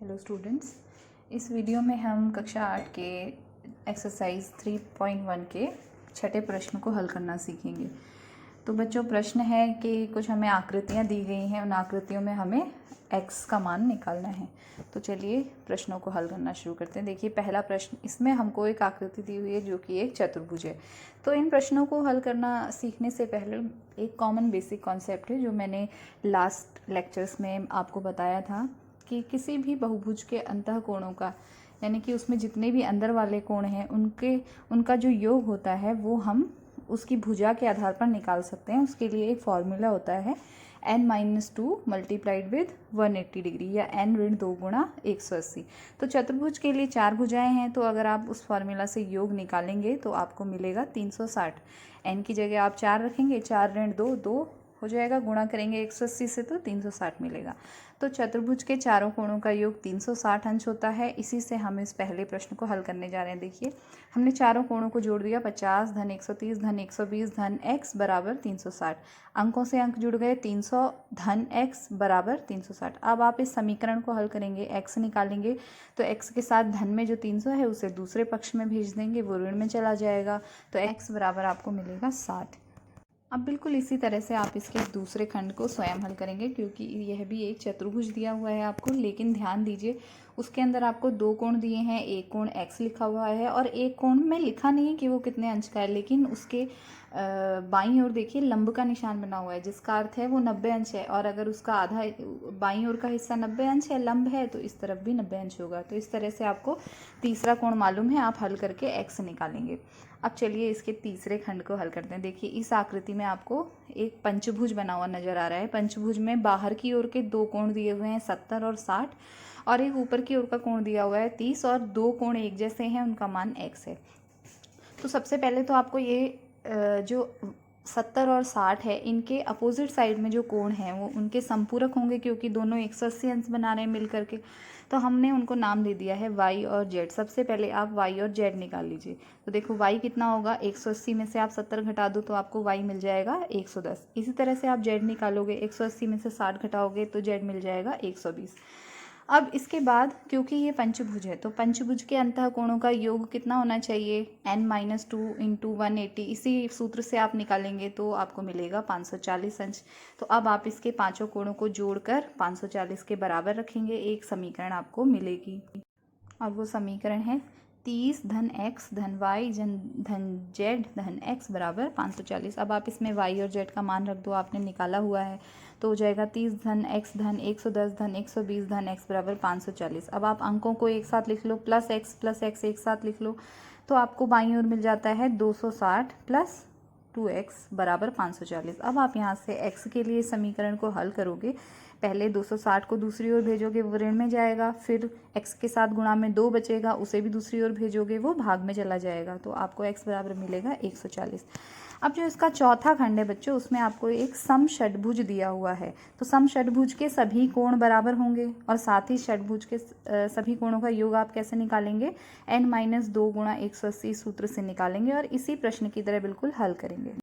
Hello students, इस video में हम कक्षा 8 के एक्सरसाइज 3.1 के छठे प्रश्न को हल करना सीखेंगे। तो बच्चों, प्रश्न है कि कुछ हमें आकृतियाँ दी गई हैं, उन आकृतियों में हमें x का मान निकालना है। तो चलिए प्रश्नों को हल करना शुरू करते हैं। देखिए, पहला प्रश्न, इसमें हमको एक आकृति दी हुई है जो कि एक चतुर्भुज है। तो इन प्रश्नों को हल करना सीखने से पहले एक कॉमन बेसिक कॉन्सेप्ट है जो मैंने लास्ट लेक्चर्स में आपको बताया था कि किसी भी बहुभुज के अंतः कोणों का, यानी कि उसमें जितने भी अंदर वाले कोण हैं उनका जो योग होता है वो हम उसकी भुजा के आधार पर निकाल सकते हैं। उसके लिए एक फॉर्मूला होता है n-2 मल्टीप्लाइड विद 180 डिग्री या n ऋण 2 गुणा 180। तो चतुर्भुज के लिए 4 भुजाएं हैं, तो अगर आप उस फॉर्मूला से योग निकालेंगे तो आपको मिलेगा 360। n की जगह आप 4 रखेंगे, 4 ऋण 2 2 हो जाएगा, गुणा करेंगे 180 से तो 360 मिलेगा। तो चतुर्भुज के चारों कोणों का योग 360 अंश होता है। इसी से हम इस पहले प्रश्न को हल करने जा रहे हैं। देखिए, हमने चारों कोणों को जोड़ दिया, 50 धन 130 धन 120 धन x बराबर 360। अंकों से अंक जुड़ गए, 300 धन x बराबर 360। अब आप इस समीकरण को हल करेंगे, x निकालेंगे तो x के साथ धन में जो 300 है उसे दूसरे पक्ष में भेज देंगे, वो ऋण में चला जाएगा। तो x बराबर आपको मिलेगा 60। अब बिल्कुल इसी तरह से आप इसके दूसरे खंड को स्वयं हल करेंगे, क्योंकि यह भी एक चतुर्भुज दिया हुआ है आपको। लेकिन ध्यान दीजिए, उसके अंदर आपको दो कोण दिए हैं, एक कोण x लिखा हुआ है और एक कोण में लिखा नहीं है कि वो कितने अंश का है, लेकिन उसके बाईं ओर देखिए लंब का निशान बना हुआ है, जिसका अर्थ है वो 90 अंश है। और अगर उसका आधा बाईं ओर का हिस्सा 90 अंश है, लंब है, तो इस तरफ भी 90 अंश होगा। तो इस तरह से आपको तीसरा कोण मालूम है, आप हल करके x निकालेंगे। अब चलिए इसके तीसरे खंड को हल करते हैं। देखिए, इस आकृति में आपको एक पंचभुज बना हुआ नजर आ रहा है। पंचभुज में बाहर की ओर के दो कोण दिए हुए हैं 70 और 60, और एक ऊपर की ओर का कोण दिया हुआ है 30, और दो कोण एक जैसे हैं, उनका मान x है। तो सबसे पहले तो आपको ये जो 70 और 60 है, इनके अपोजिट साइड में जो कोण हैं वो उनके संपूरक होंगे, क्योंकि दोनों 180 अंश बना रहे हैं मिल करके। तो हमने उनको नाम दे दिया है y और z। सबसे पहले आप y और z निकाल लीजिए। तो देखो y कितना होगा, 180 में से आप 70 घटा दो तो आपको y मिल जाएगा 110। इसी तरह से आप z निकालोगे, 180 में से 60 घटाओगे तो z मिल जाएगा 120। अब इसके बाद, क्योंकि ये पंचभुज है, तो पंचभुज के अंतः कोणों का योग कितना होना चाहिए, n-2 इंटू 180। इसी सूत्र से आप निकालेंगे तो आपको मिलेगा 540 अंश। तो अब आप इसके पांचों कोणों को जोड़कर 540 के बराबर रखेंगे, एक समीकरण आपको मिलेगी। और वो समीकरण है 30 धन x धन y धन z धन x बराबर 540। अब आप इसमें y और z का मान रख दो, आपने निकाला हुआ है, तो हो जाएगा 30 धन x धन 110 धन 120 धन x बराबर 540। अब आप अंकों को एक साथ लिख लो, प्लस x एक साथ लिख लो, तो आपको बाईं ओर मिल जाता है 260 प्लस 2x बराबर 540। अब आप यहाँ से x के लिए समीकरण को हल करोगे। पहले 260 को दूसरी ओर भेजोगे, वो ऋण में जाएगा, फिर x के साथ गुणा में 2 बचेगा, उसे भी दूसरी ओर भेजोगे, वो भाग में चला जाएगा। तो आपको x बराबर मिलेगा 140। अब जो इसका चौथा खंड है बच्चों, उसमें आपको एक समषटभुज दिया हुआ है। तो समषटभुज के सभी कोण बराबर होंगे, और साथ ही षटभुज के सभी कोणों का योग आप कैसे निकालेंगे, n-2 गुणा 180 सूत्र से निकालेंगे, और इसी प्रश्न की तरह बिल्कुल हल करेंगे।